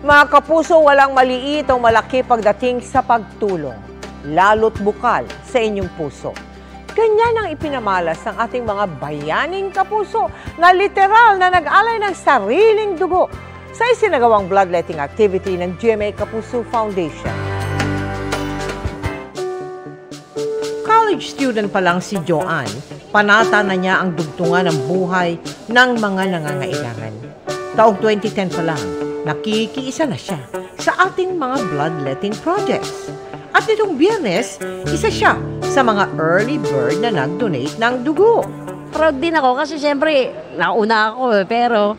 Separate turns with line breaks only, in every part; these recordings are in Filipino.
Mga kapuso, walang maliit o malaki pagdating sa pagtulong, lalo't bukal sa inyong puso. Ganyan ang ipinamalas ng ating mga bayaning kapuso na literal na nag-alay ng sariling dugo sa isinagawang bloodletting activity ng GMA Kapuso Foundation. College student pa lang si Joanne, panata na niya ang dugtungan ng buhay ng mga nangangailangan. Taong 2010 pa lang, nakikiisa na siya sa ating mga bloodletting projects. At nitong Biyernes, isa siya sa mga early bird na nag-donate ng dugo.
Proud din ako kasi siyempre, nauna ako pero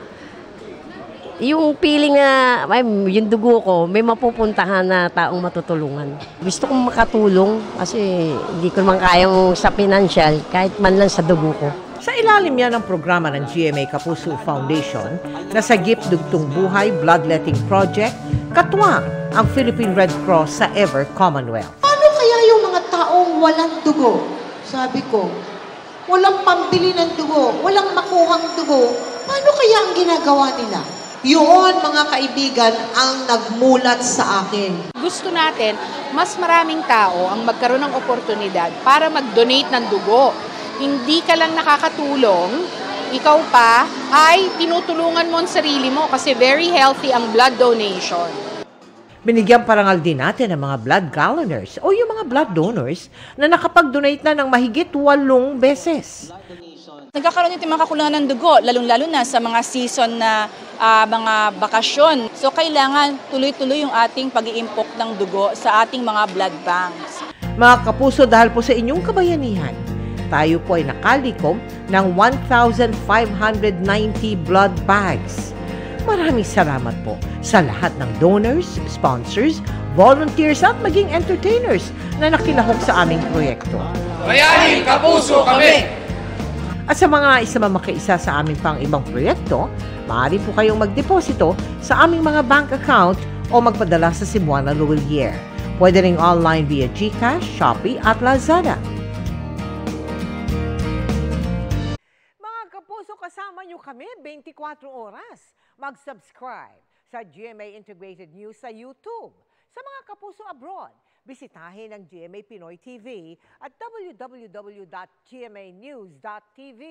yung feeling na yung dugo ko, may mapupuntahan na taong matutulungan. Gusto kong makatulong kasi hindi ko naman kayang sa financial kahit man lang sa dugo ko.
Sa ilalim yan ng programa ng GMA Kapuso Foundation na sa Sagip Dugtong Buhay Bloodletting Project, katuwang ang Philippine Red Cross sa Ever Commonwealth.
Paano kaya yung mga taong walang dugo? Sabi ko, walang pambili ng dugo, walang makuhang dugo. Paano kaya ang ginagawa nila? Yun, mga kaibigan, ang nagmulat sa akin.
Gusto natin, mas maraming tao ang magkaroon ng oportunidad para mag-donate ng dugo. Hindi ka lang nakakatulong, ikaw pa ay tinutulungan mo ang sarili mo kasi very healthy ang blood donation.
Binigyan parangal din natin ang mga blood galloners o yung mga blood donors na nakapag-donate na ng mahigit 8 beses.
Nagkakaroon din mga kakulangan ng dugo, lalong-lalo na sa mga season na mga bakasyon. So kailangan tuloy-tuloy yung ating pag-iimpok ng dugo sa ating mga blood banks.
Mga kapuso, dahil po sa inyong kabayanihan, tayo po ay nakalikom ng 1,590 blood bags. Maraming salamat po sa lahat ng donors, sponsors, volunteers at maging entertainers na nakilahok sa aming proyekto.
Bayaning Kapuso kami!
At sa mga isa makaisa sa aming pang ibang proyekto, maaari po kayong magdeposito sa aming mga bank account o magpadala sa Cebuana Luwilier. Pwede ring online via GCash, Shopee at Lazada. Mga kapuso, kasama nyo kami 24 oras. Mag-subscribe sa GMA Integrated News sa YouTube. Sa mga kapuso abroad, bisitahin ang GMA Pinoy TV at www.gmanews.tv.